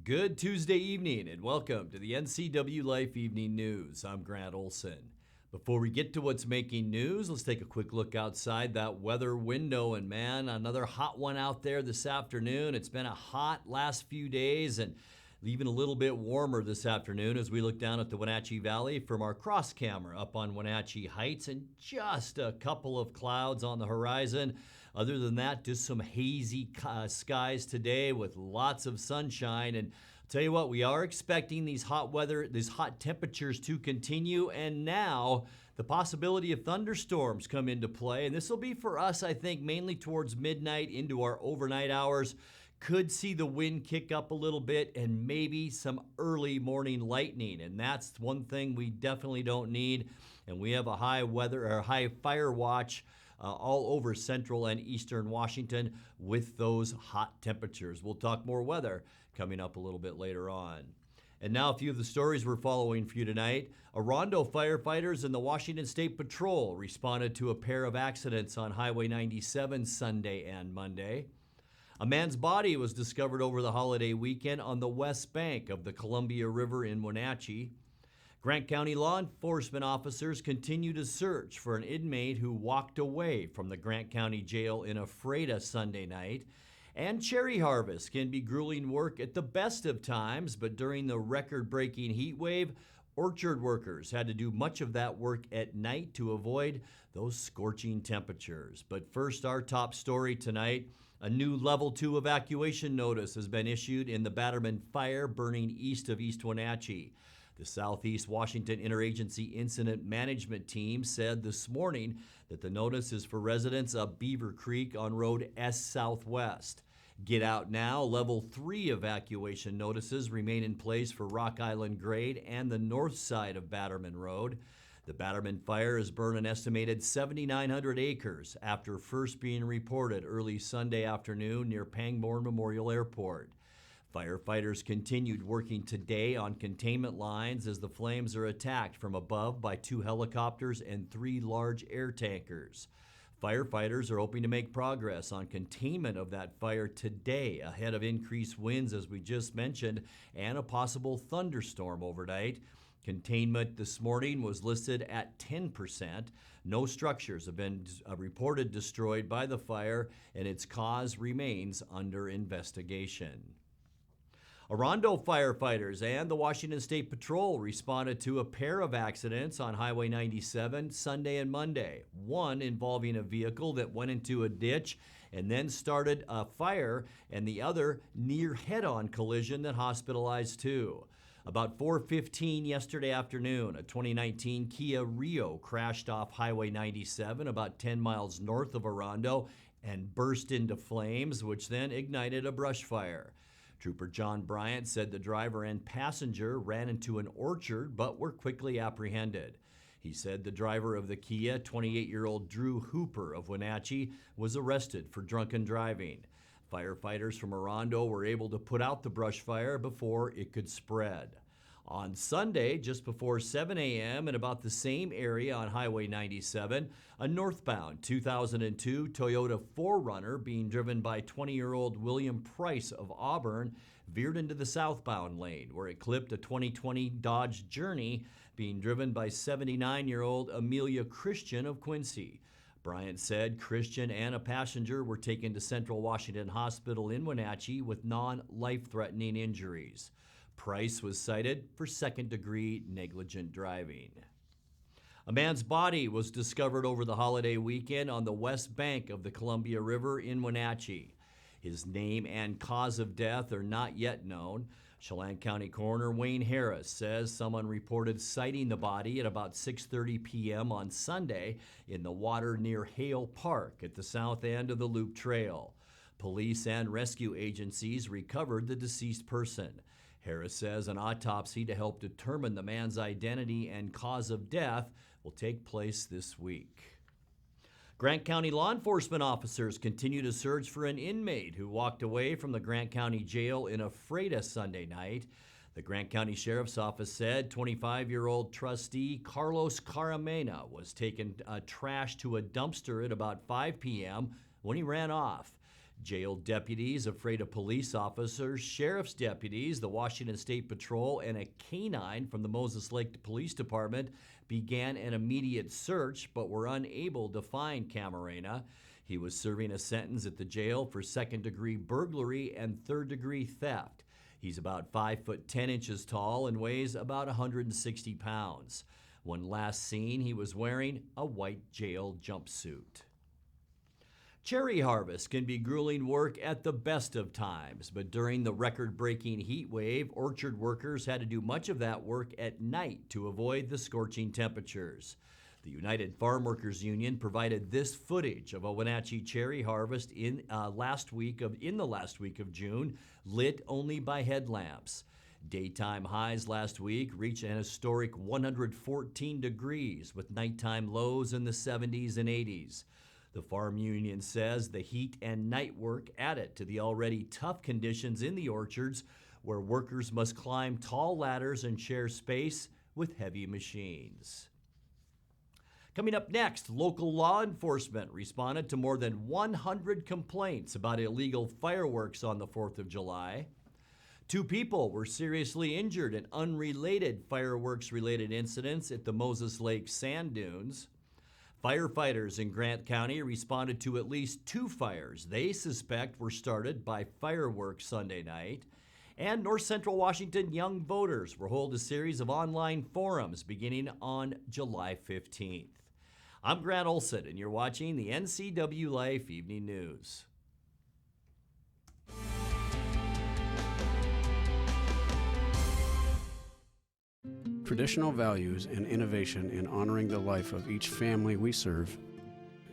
Good Tuesday evening and welcome to the NCWLIFE Evening News. I'm Grant Olson. Before we get to what's making news, let's take a quick look outside that weather window. And man, another hot one out there this afternoon. It's been a hot last few days and even a little bit warmer this afternoon as we look down at the Wenatchee Valley from our cross camera up on Wenatchee Heights, and just a couple of clouds on the horizon. Other than that, just some hazy skies today with lots of sunshine. And I'll tell you what, we are expecting these hot temperatures to continue, and now the possibility of thunderstorms come into play. And this will be for us, I think, mainly towards midnight into our overnight hours. Could see the wind kick up a little bit and maybe some early morning lightning. And that's one thing we definitely don't need. And we have a high fire watch all over central and eastern Washington with those hot temperatures. We'll talk more weather coming up a little bit later on. And now a few of the stories we're following for you tonight. Orondo firefighters and the Washington State Patrol responded to a pair of accidents on Highway 97 Sunday and Monday. A man's body was discovered over the holiday weekend on the west bank of the Columbia River in Wenatchee. Grant County law enforcement officers continue to search for an inmate who walked away from the Grant County Jail in Ephrata Sunday night. And cherry harvest can be grueling work at the best of times, but during the record-breaking heat wave, orchard workers had to do much of that work at night to avoid those scorching temperatures. But first, our top story tonight. A new Level 2 evacuation notice has been issued in the Batterman Fire burning east of East Wenatchee. The Southeast Washington Interagency Incident Management Team said this morning that the notice is for residents of Beaver Creek on Road S Southwest. Get out now. Level 3 evacuation notices remain in place for Rock Island Grade and the north side of Batterman Road. The Batterman Fire has burned an estimated 7,900 acres after first being reported early Sunday afternoon near Pangbourne Memorial Airport. Firefighters continued working today on containment lines as the flames are attacked from above by 2 helicopters and 3 large air tankers. Firefighters are hoping to make progress on containment of that fire today ahead of increased winds, as we just mentioned, and a possible thunderstorm overnight. Containment this morning was listed at 10%. No structures have been reported destroyed by the fire, and its cause remains under investigation. Orondo firefighters and the Washington State Patrol responded to a pair of accidents on Highway 97 Sunday and Monday. One involving a vehicle that went into a ditch and then started a fire, and the other near head-on collision that hospitalized 2. About 4:15 yesterday afternoon, a 2019 Kia Rio crashed off Highway 97 about 10 miles north of Orondo and burst into flames, which then ignited a brush fire. Trooper John Bryant said the driver and passenger ran into an orchard but were quickly apprehended. He said the driver of the Kia, 28-year-old Drew Hooper of Wenatchee, was arrested for drunken driving. Firefighters from Orondo were able to put out the brush fire before it could spread. On Sunday, just before 7 a.m. in about the same area on Highway 97, a northbound 2002 Toyota 4Runner being driven by 20-year-old William Price of Auburn veered into the southbound lane, where it clipped a 2020 Dodge Journey being driven by 79-year-old Amelia Christian of Quincy. Bryant said Christian and a passenger were taken to Central Washington Hospital in Wenatchee with non-life-threatening injuries. Price was cited for second-degree negligent driving. A man's body was discovered over the holiday weekend on the west bank of the Columbia River in Wenatchee. His name and cause of death are not yet known. Chelan County Coroner Wayne Harris says someone reported sighting the body at about 6:30 p.m. on Sunday in the water near Hale Park at the south end of the Loop Trail. Police and rescue agencies recovered the deceased person. Harris says an autopsy to help determine the man's identity and cause of death will take place this week. Grant County law enforcement officers continue to search for an inmate who walked away from the Grant County Jail in Ephrata Sunday night. The Grant County Sheriff's Office said 25-year-old trustee Carlos Caramena was taking trash to a dumpster at about 5 p.m. when he ran off. Jail deputies afraid of police officers, sheriff's deputies, the Washington State Patrol, and a canine from the Moses Lake Police Department began an immediate search but were unable to find Camarena. He was serving a sentence at the jail for second-degree burglary and third-degree theft. He's about 5 foot 10 inches tall and weighs about 160 pounds. When last seen, he was wearing a white jail jumpsuit. Cherry harvest can be grueling work at the best of times, but during the record-breaking heat wave, orchard workers had to do much of that work at night to avoid the scorching temperatures. The United Farm Workers Union provided this footage of a Wenatchee cherry harvest in the last week of June, lit only by headlamps. Daytime highs last week reached an historic 114 degrees, with nighttime lows in the 70s and 80s. The Farm Union says the heat and night work added to the already tough conditions in the orchards, where workers must climb tall ladders and share space with heavy machines. Coming up next, local law enforcement responded to more than 100 complaints about illegal fireworks on the 4th of July. 2 people were seriously injured in unrelated fireworks-related incidents at the Moses Lake sand dunes. Firefighters in Grant County responded to at least 2 fires they suspect were started by fireworks Sunday night. And North Central Washington young voters will hold a series of online forums beginning on July 15th. I'm Grant Olson, and you're watching the NCWLIFE Evening News. Traditional values and innovation in honoring the life of each family we serve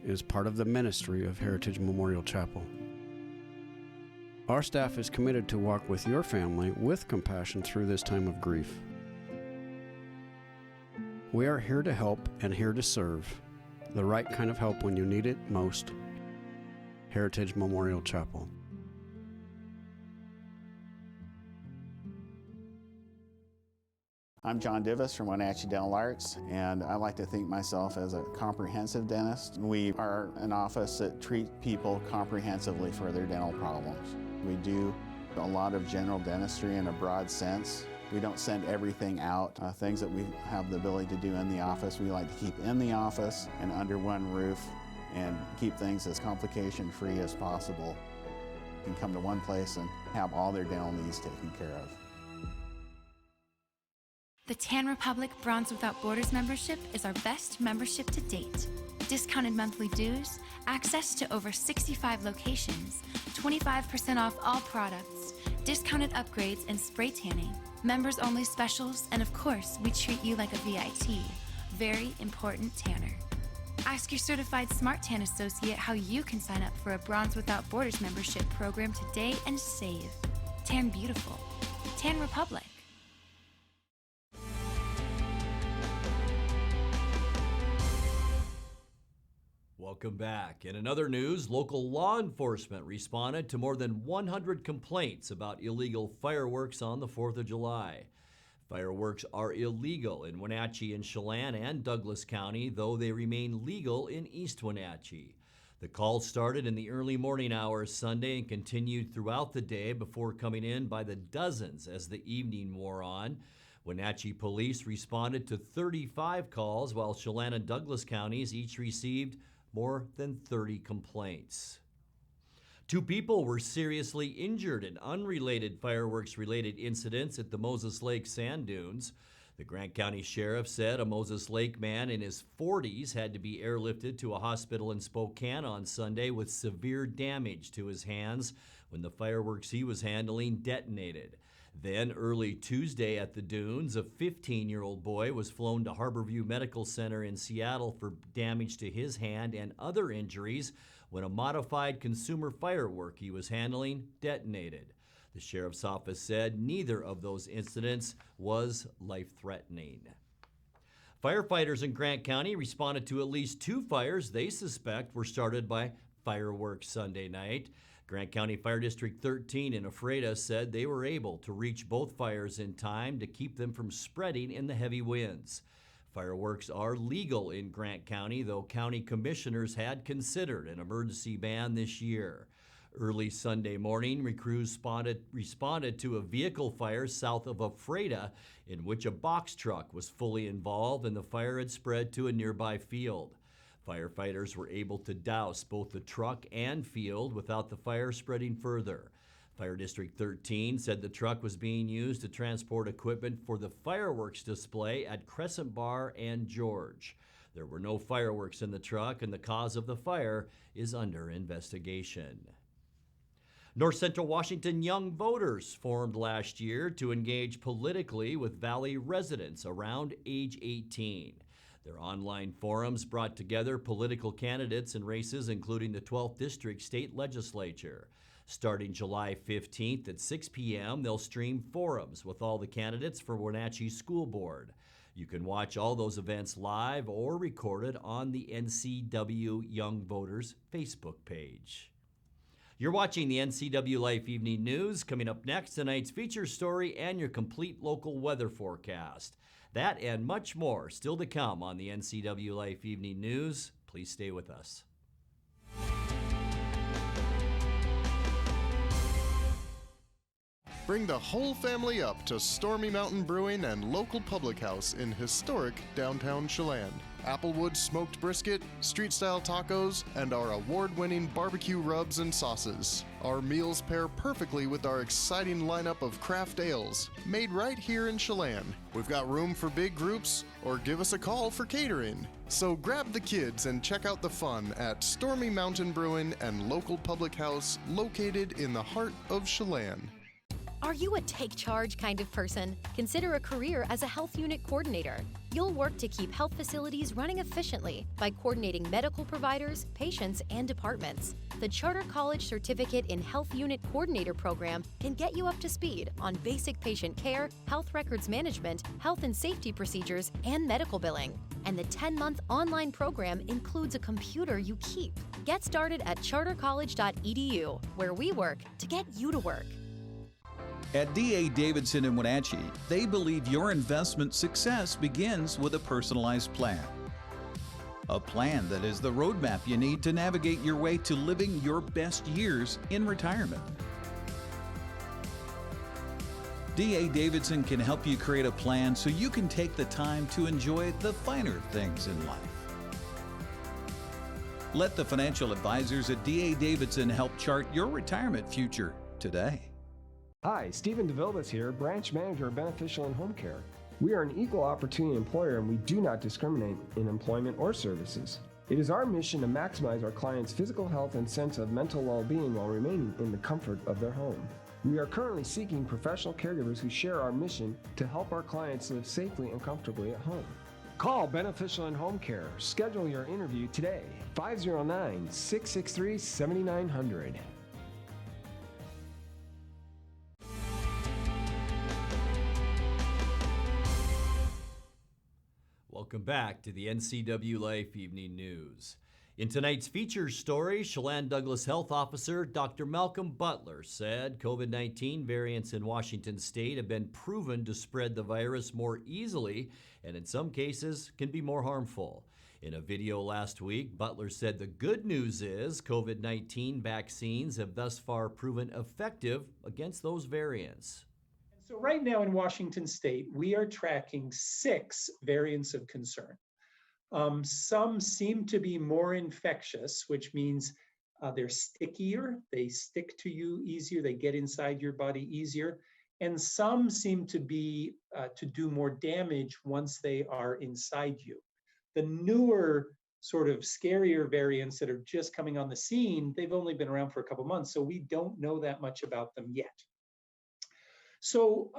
is part of the ministry of Heritage Memorial Chapel. Our staff is committed to walk with your family with compassion through this time of grief. We are here to help and here to serve, the right kind of help when you need it most. Heritage Memorial Chapel. I'm John Divis from Wenatchee Dental Arts, and I like to think myself as a comprehensive dentist. We are an office that treats people comprehensively for their dental problems. We do a lot of general dentistry in a broad sense. We don't send everything out. Things that we have the ability to do in the office, we like to keep in the office and under one roof and keep things as complication-free as possible. You can come to one place and have all their dental needs taken care of. The Tan Republic Bronze Without Borders membership is our best membership to date. Discounted monthly dues, access to over 65 locations, 25% off all products, discounted upgrades and spray tanning, members only specials, and of course, we treat you like a VIT. Very important tanner. Ask your certified Smart Tan associate how you can sign up for a Bronze Without Borders membership program today and save. Tan Beautiful. Tan Republic. Welcome back. In another news, local law enforcement responded to more than 100 complaints about illegal fireworks on the 4th of July. Fireworks are illegal in Wenatchee and Chelan and Douglas County, though they remain legal in East Wenatchee. The call started in the early morning hours Sunday and continued throughout the day before coming in by the dozens as the evening wore on. Wenatchee police responded to 35 calls, while Chelan and Douglas counties each received more than 30 complaints. 2 people were seriously injured in unrelated fireworks-related incidents at the Moses Lake sand dunes. The Grant County Sheriff said a Moses Lake man in his 40s had to be airlifted to a hospital in Spokane on Sunday with severe damage to his hands when the fireworks he was handling detonated. Then early Tuesday at the dunes, a 15-year-old boy was flown to Harborview Medical Center in Seattle for damage to his hand and other injuries when a modified consumer firework he was handling detonated. The sheriff's office said neither of those incidents was life-threatening. Firefighters in Grant County responded to at least 2 fires they suspect were started by fireworks Sunday night. Grant County Fire District 13 in Ephrata said they were able to reach both fires in time to keep them from spreading in the heavy winds. Fireworks are legal in Grant County, though county commissioners had considered an emergency ban this year. Early Sunday morning, crews responded to a vehicle fire south of Ephrata, in which a box truck was fully involved and the fire had spread to a nearby field. Firefighters were able to douse both the truck and field without the fire spreading further. Fire District 13 said the truck was being used to transport equipment for the fireworks display at Crescent Bar and George. There were no fireworks in the truck, and the cause of the fire is under investigation. North Central Washington young voters formed last year to engage politically with Valley residents around age 18. Their online forums brought together political candidates in races including the 12th District State Legislature. Starting July 15th at 6 p.m., they'll stream forums with all the candidates for Wenatchee School Board. You can watch all those events live or recorded on the NCW Young Voters Facebook page. You're watching the NCWLIFE Evening News. Coming up next, tonight's feature story and your complete local weather forecast. That and much more still to come on the NCWLIFE Evening News. Please stay with us. Bring the whole family up to Stormy Mountain Brewing and local public house in historic downtown Chelan. Applewood smoked brisket, street-style tacos, and our award-winning barbecue rubs and sauces. Our meals pair perfectly with our exciting lineup of craft ales, made right here in Chelan. We've got room for big groups, or give us a call for catering. So grab the kids and check out the fun at Stormy Mountain Brewing and local public house located in the heart of Chelan. Are you a take charge kind of person? Consider a career as a health unit coordinator. You'll work to keep health facilities running efficiently by coordinating medical providers, patients, and departments. The Charter College Certificate in Health Unit Coordinator program can get you up to speed on basic patient care, health records management, health and safety procedures, and medical billing. And the 10-month online program includes a computer you keep. Get started at chartercollege.edu, where we work to get you to work. At D.A. Davidson in Wenatchee, they believe your investment success begins with a personalized plan. A plan that is the roadmap you need to navigate your way to living your best years in retirement. D.A. Davidson can help you create a plan so you can take the time to enjoy the finer things in life. Let the financial advisors at D.A. Davidson help chart your retirement future today. Hi, Stephen DeVilbus here, Branch Manager of Beneficial and Home Care. We are an equal opportunity employer and we do not discriminate in employment or services. It is our mission to maximize our clients' physical health and sense of mental well-being while remaining in the comfort of their home. We are currently seeking professional caregivers who share our mission to help our clients live safely and comfortably at home. Call Beneficial and Home Care. Schedule your interview today, 509-663-7900. Welcome back to the NCWLIFE Evening News. In tonight's feature story, Chelan Douglas Health Officer Dr. Malcolm Butler said COVID-19 variants in Washington state have been proven to spread the virus more easily and in some cases can be more harmful. In a video last week, Butler said the good news is COVID-19 vaccines have thus far proven effective against those variants. So right now in Washington state, we are tracking 6 variants of concern. Some seem to be more infectious, which means they're stickier, they stick to you easier, they get inside your body easier. And some seem to be to do more damage once they are inside you. The newer sort of scarier variants that are just coming on the scene, they've only been around for a couple months, so we don't know that much about them yet. So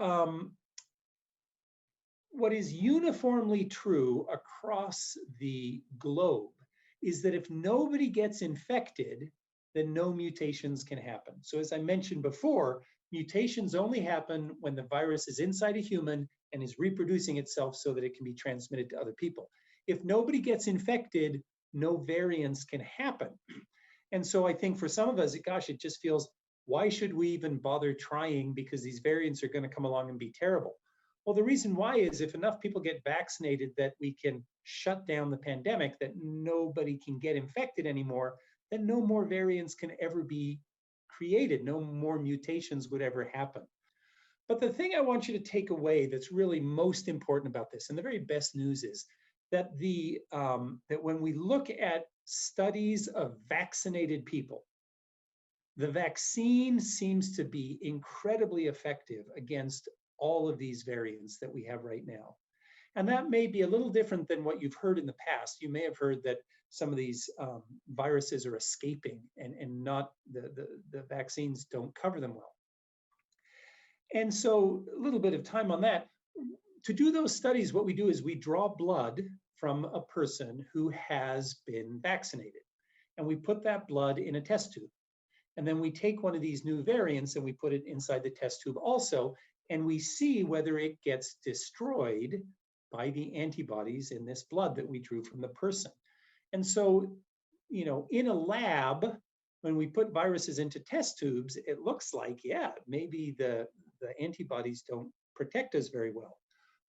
what is uniformly true across the globe is that if nobody gets infected, then no mutations can happen. So as I mentioned before, mutations only happen when the virus is inside a human and is reproducing itself so that it can be transmitted to other people. If nobody gets infected, no variants can happen. And so I think for some of us, gosh, it just feels, why should we even bother trying, because these variants are going to come along and be terrible? Well, the reason why is if enough people get vaccinated that we can shut down the pandemic, that nobody can get infected anymore, then no more variants can ever be created. No more mutations would ever happen. But the thing I want you to take away that's really most important about this, and the very best news is that that when we look at studies of vaccinated people, the vaccine seems to be incredibly effective against all of these variants that we have right now. And that may be a little different than what you've heard in the past. You may have heard that some of these viruses are escaping and not the vaccines don't cover them well. And so a little bit of time on that. To do those studies, what we do is we draw blood from a person who has been vaccinated. And we put that blood in a test tube. And then we take one of these new variants and we put it inside the test tube also, and we see whether it gets destroyed by the antibodies in this blood that we drew from the person. And so, in a lab, when we put viruses into test tubes, it looks like, yeah, maybe the antibodies don't protect us very well.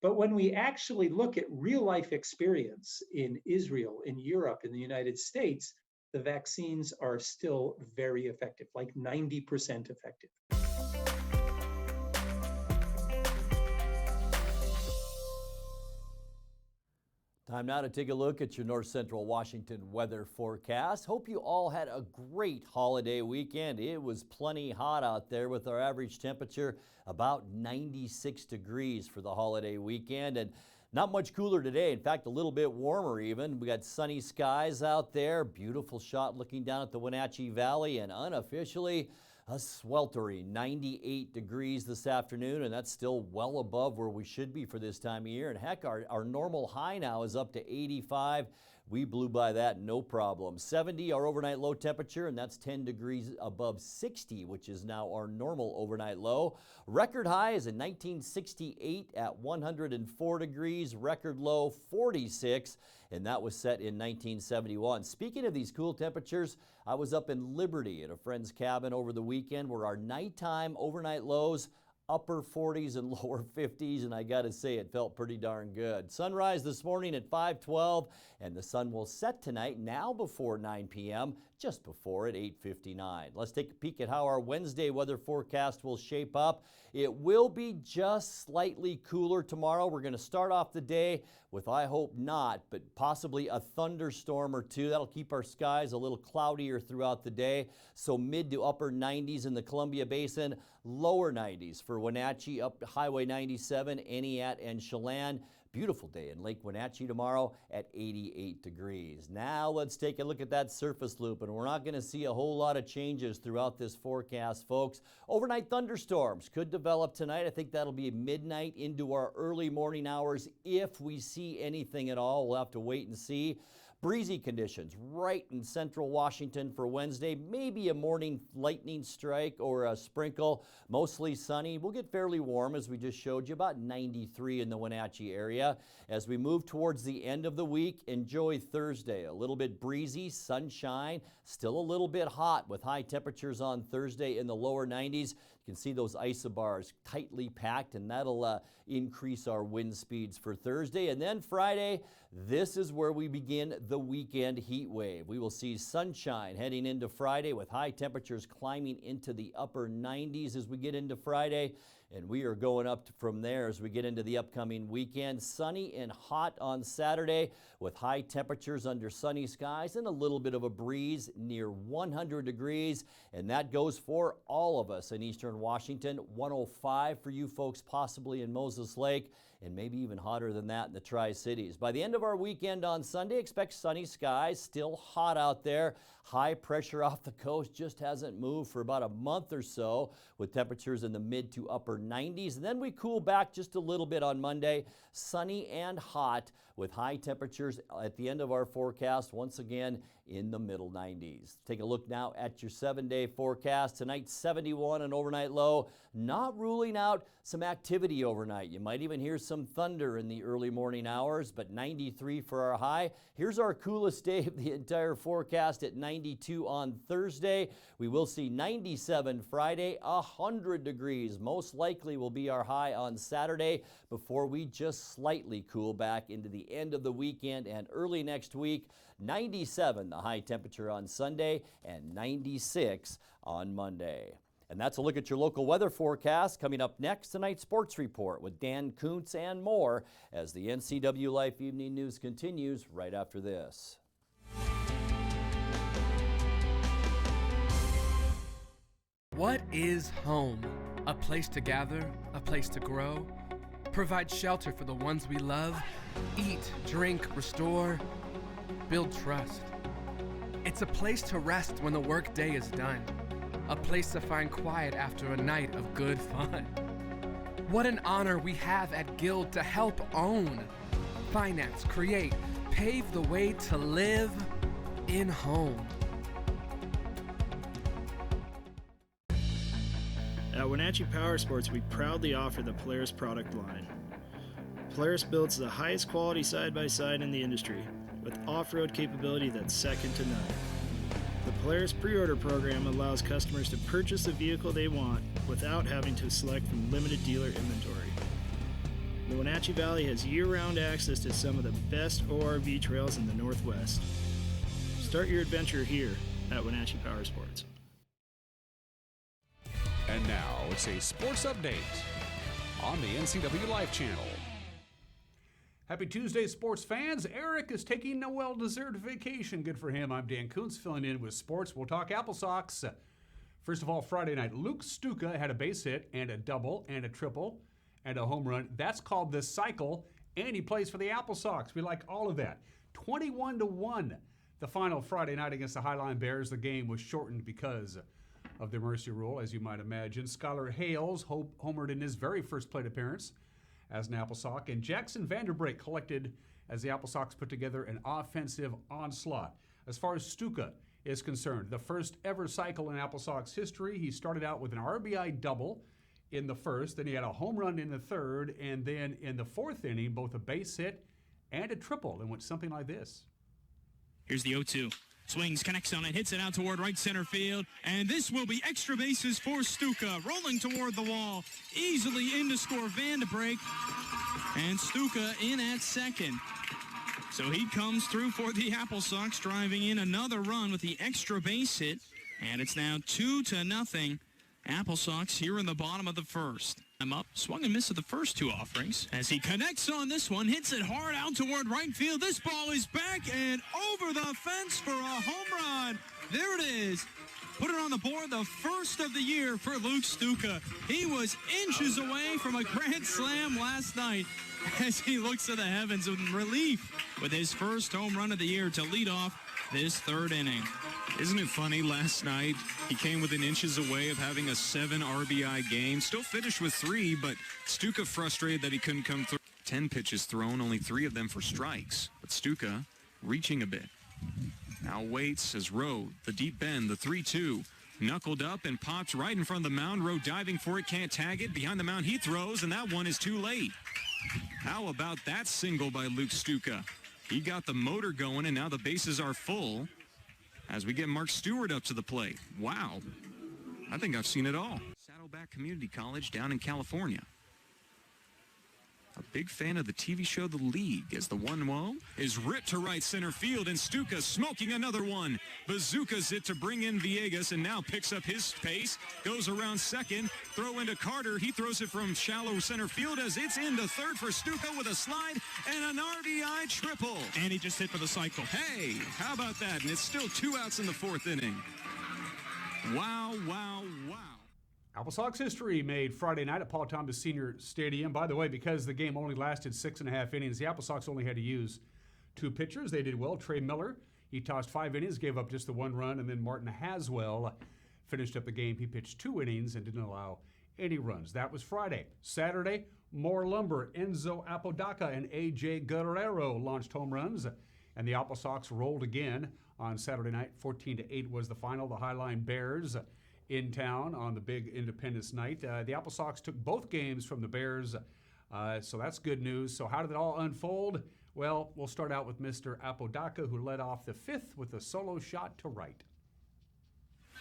But when we actually look at real life experience in Israel, in Europe, in the United States, the vaccines are still very effective, like 90% effective. Time now to take a look at your North Central Washington weather forecast. Hope you all had a great holiday weekend. It was plenty hot out there with our average temperature about 96 degrees for the holiday weekend, and not much cooler today. In fact, a little bit warmer even. We got sunny skies out there. Beautiful shot looking down at the Wenatchee Valley, and unofficially a sweltering 98 degrees this afternoon, and that's still well above where we should be for this time of year. And heck, our normal high now is up to 85. We blew by that, no problem. 70 our overnight low temperature, and that's 10 degrees above 60, which is now our normal overnight low. Record high is in 1968 at 104 degrees, record low 46, and that was set in 1971. Speaking of these cool temperatures, I was up in Liberty at a friend's cabin over the weekend where our nighttime overnight lows upper 40s and lower 50s, and I gotta say it felt pretty darn good. Sunrise this morning at 5:12, and the sun will set tonight now before 9 p.m., just before at 8:59. Let's take a peek at how our Wednesday weather forecast will shape up. It will be just slightly cooler tomorrow. We're gonna start off the day with, I hope not, but possibly a thunderstorm or two. That'll keep our skies a little cloudier throughout the day. So mid to upper 90s in the Columbia Basin, lower 90s for Wenatchee, up Highway 97, Entiat, and Chelan. Beautiful day in Lake Wenatchee tomorrow at 88 degrees. Now let's take a look at that surface loop, and we're not going to see a whole lot of changes throughout this forecast, folks. Overnight thunderstorms could develop tonight. I think that'll be midnight into our early morning hours if we see anything at all. We'll have to wait and see. Breezy conditions right in central Washington for Wednesday. Maybe a morning lightning strike or a sprinkle. Mostly sunny. We'll get fairly warm, as we just showed you, about 93 in the Wenatchee area. As we move towards the end of the week, enjoy Thursday. A little bit breezy, sunshine, still a little bit hot with high temperatures on Thursday in the lower 90s. You can see those isobars tightly packed, and that'll increase our wind speeds for Thursday. And then Friday, this is where we begin the weekend heat wave. We will see sunshine heading into Friday with high temperatures climbing into the upper 90s as we get into Friday. And we are going up from there as we get into the upcoming weekend. Sunny and hot on Saturday with high temperatures under sunny skies and a little bit of a breeze near 100 degrees. And that goes for all of us in eastern Washington. 105 for you folks possibly in Moses Lake, and maybe even hotter than that in the Tri-Cities. By the end of our weekend on Sunday, expect sunny skies, still hot out there. High pressure off the coast just hasn't moved for about a month or so, with temperatures in the mid to upper 90s. And then we cool back just a little bit on Monday. Sunny and hot with high temperatures at the end of our forecast once again in the middle 90s. Take a look now at your 7-day forecast. Tonight, 71 an overnight low. Not ruling out some activity overnight. You might even hear some thunder in the early morning hours, but 93 for our high. Here's our coolest day of the entire forecast at 92 on Thursday. We will see 97 Friday, 100 degrees. Most likely will be our high on Saturday before we just slightly cool back into the end of the weekend and early next week. 97 the high temperature on Sunday and 96 on Monday. And that's a look at your local weather forecast. Coming up next, tonight's sports report with Dan Kuntz and more as the NCWLIFE Evening News continues right after this. What is home? A place to gather, a place to grow, provide shelter for the ones we love, eat, drink, restore, build trust. It's a place to rest when the workday is done, a place to find quiet after a night of good fun. What an honor we have at Guild to help own, finance, create, pave the way to live in home. At Wenatchee Power Sports, we proudly offer the Polaris product line. Polaris builds the highest quality side-by-side in the industry, with off-road capability that's second to none. The Polaris pre-order program allows customers to purchase the vehicle they want without having to select from limited dealer inventory. The Wenatchee Valley has year-round access to some of the best ORV trails in the Northwest. Start your adventure here at Wenatchee Power Sports. And now it's a sports update on the NCWLIFE channel. Happy Tuesday, sports fans. Eric is taking a well-deserved vacation. Good for him. I'm Dan Kuntz filling in with sports. We'll talk Apple Sox. First of all, Friday night, Luke Stuka had a base hit and a double and a triple and a home run. That's called the cycle, and he plays for the Apple Sox. We like all of that. 21-1, the final Friday night against the Highline Bears. The game was shortened because of the mercy rule, as you might imagine. Skylar Hales homered in his very first plate appearance as an Apple Sox, and Jackson Vanderbrake collected as the Apple Sox put together an offensive onslaught. As far as Stuka is concerned, the first ever cycle in Apple Sox history, he started out with an RBI double in the first, then he had a home run in the third, and then in the fourth inning, both a base hit and a triple, and went something like this. Here's the 0-2. Swings, connects on it, hits it out toward right center field, and this will be extra bases for Stuka. Rolling toward the wall, easily in to score Vanderbrake, and Stuka in at second. So he comes through for the Apple Sox, driving in another run with the extra base hit, and it's now 2-0. Apple Sox here in the bottom of the first. I'm up, swung and missed at the first two offerings. As he connects on this one, hits it hard out toward right field. This ball is back and over the fence for a home run. There it is. Put it on the board, the first of the year for Luke Stuka. He was inches away from a grand slam last night as he looks to the heavens in relief with his first home run of the year to lead off this third inning. Isn't it funny? Last night, he came within inches away of having a 7 RBI game. Still finished with 3, but Stuka frustrated that he couldn't come through. 10 pitches thrown, only 3 of them for strikes. But Stuka reaching a bit. Now waits as Rowe, the deep bend, the 3-2. Knuckled up and popped right in front of the mound. Rowe diving for it, can't tag it. Behind the mound he throws, and that one is too late. How about that single by Luke Stuka? He got the motor going, and now the bases are full as we get Mark Stewart up to the plate. Wow. I think I've seen it all. Saddleback Community College down in California. A big fan of the TV show The League as the 1-0 is ripped to right center field, and Stuka smoking another one. Bazookas it to bring in Villegas, and now picks up his pace, goes around second, throw into Carter. He throws it from shallow center field as it's into third for Stuka with a slide and an RBI triple. And he just hit for the cycle. Hey, how about that? And it's still 2 outs in the fourth inning. Wow, wow, wow. Apple Sox history made Friday night at Paul Thomas Senior Stadium. By the way, because the game only lasted 6.5 innings, the Apple Sox only had to use 2 pitchers. They did well. Trey Miller, he tossed 5 innings, gave up just the 1 run, and then Martin Haswell finished up the game. He pitched 2 innings and didn't allow any runs. That was Friday. Saturday, more lumber. Enzo Apodaca and A.J. Guerrero launched home runs, and the Apple Sox rolled again on Saturday night. 14-8 was the final. The Highline Bears in town on the big Independence night. The Apple Sox took both games from the Bears, so that's good news. So how did it all unfold? Well, we'll start out with Mr. Apodaca, who led off the 5th with a solo shot to right.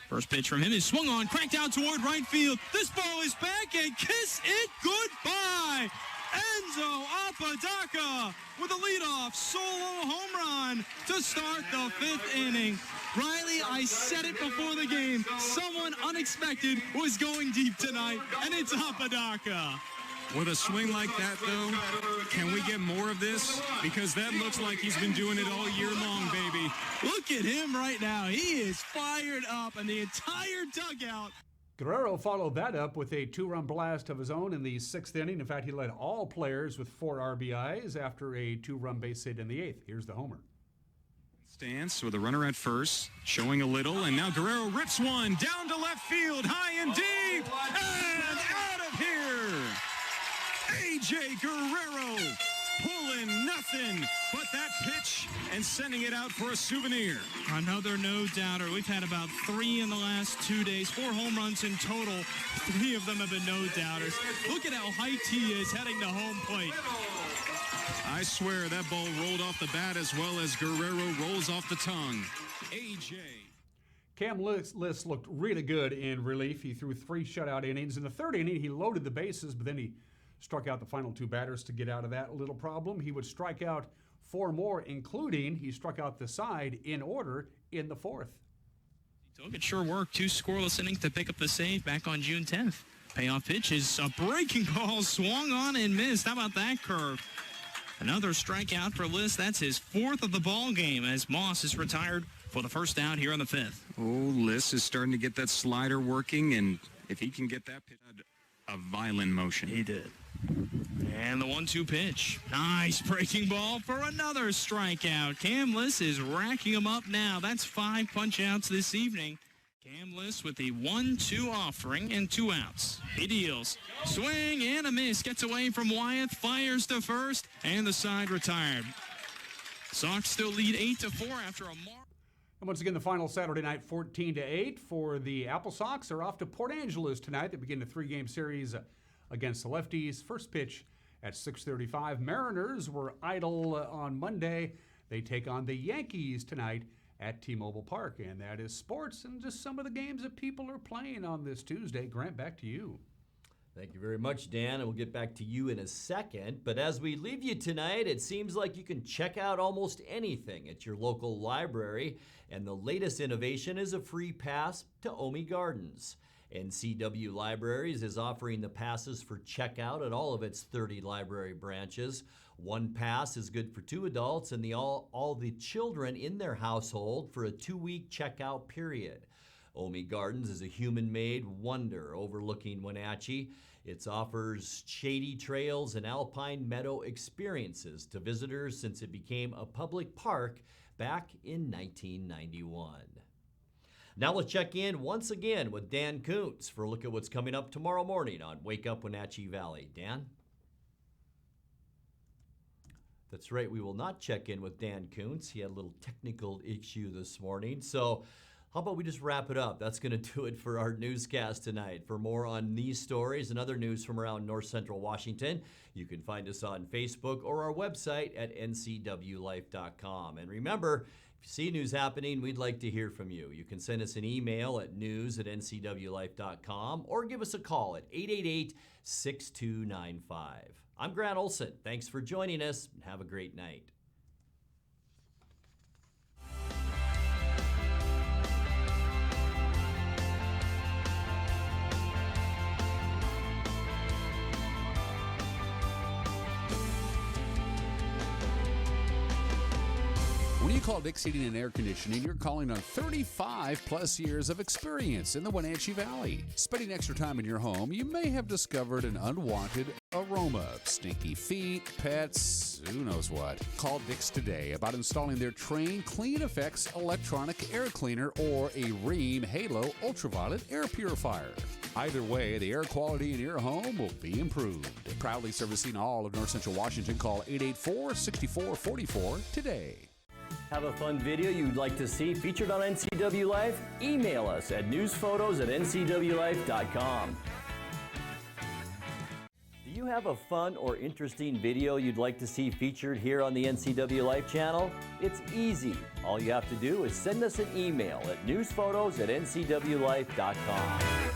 First pitch from him is swung on, cranked out toward right field. This ball is back, and kiss it goodbye. Enzo Apodaca with a leadoff solo home run to start the 5th inning. Riley, I said it before the game. Someone unexpected was going deep tonight, and it's Apodaca. With a swing like that, though, can we get more of this? Because that looks like he's been doing it all year long, baby. Look at him right now. He is fired up, and the entire dugout. Guerrero followed that up with a 2-run blast of his own in the 6th inning. In fact, he led all players with 4 RBIs after a 2-run base hit in the 8th. Here's the homer. Stance with a runner at first, showing a little, and now Guerrero rips one down to left field, high and deep, and out of here. A.J. Guerrero pulling nothing but that pitch and sending it out for a souvenir. Another no-doubter. We've had about 3 in the last 2 days, 4 home runs in total. 3 of them have been no-doubters. Look at how hyped he is heading to home plate. I swear that ball rolled off the bat as well as Guerrero rolls off the tongue. A.J. Cam List looked really good in relief. He threw 3 shutout innings. In the 3rd inning, he loaded the bases, but then he struck out the final 2 batters to get out of that little problem. He would strike out 4 more, including he struck out the side in order in the 4th. It sure worked. 2 scoreless innings to pick up the save back on June 10th. Payoff pitch is a breaking ball, swung on and missed. How about that curve? Another strikeout for List. That's his 4th of the ball game as Moss is retired for the first out here on the 5th. Oh, List is starting to get that slider working, and if he can get that pitch, a violent motion. He did. And the 1-2 pitch. Nice breaking ball for another strikeout. Cam List is racking them up now. That's 5 punch-outs this evening. Cam List with the 1-2 offering and 2 outs. He deals. Swing and a miss. Gets away from Wyeth. Fires to first. And the side retired. Sox still lead 8-4 after a mark. And once again, the final Saturday night, 14-8 for the Apple Sox. They're off to Port Angeles tonight. They begin the 3-game series against the Lefties. First pitch at 6:35. Mariners were idle on Monday. They take on the Yankees tonight at T-Mobile Park. And that is sports and just some of the games that people are playing on this Tuesday. Grant, back to you. Thank you very much, Dan, and we'll get back to you in a second. But as we leave you tonight, it seems like you can check out almost anything at your local library, and the latest innovation is a free pass to Omi Gardens. NCW Libraries is offering the passes for checkout at all of its 30 library branches. 1 pass is good for 2 adults and all the children in their household for a 2-week checkout period. Omi Gardens is a human-made wonder overlooking Wenatchee. It offers shady trails and alpine meadow experiences to visitors since it became a public park back in 1991. Now let's check in once again with Dan Kuntz for a look at what's coming up tomorrow morning on Wake Up Wenatchee Valley. Dan? That's right, we will not check in with Dan Kuntz. He had a little technical issue this morning. So how about we just wrap it up? That's going to do it for our newscast tonight. For more on these stories and other news from around North Central Washington, you can find us on Facebook or our website at ncwlife.com. And remember, if you see news happening, we'd like to hear from you. You can send us an email at news@ncwlife.com or give us a call at 888-6295. I'm Grant Olson. Thanks for joining us, and have a great night. When you call Dick's Heating and Air Conditioning, you're calling on 35 plus years of experience in the Wenatchee Valley. Spending extra time in your home, you may have discovered an unwanted aroma. Stinky feet, pets, who knows what. Call Dick's today about installing their Train Clean Effects electronic air cleaner or a Rheem Halo ultraviolet air purifier. Either way, the air quality in your home will be improved. Proudly servicing all of North Central Washington, call 884-6444 today. Have a fun video you'd like to see featured on NCW Life? Email us at newsphotos@ncwlife.com. Do you have a fun or interesting video you'd like to see featured here on the NCW Life channel? It's easy. All you have to do is send us an email at newsphotos@ncwlife.com.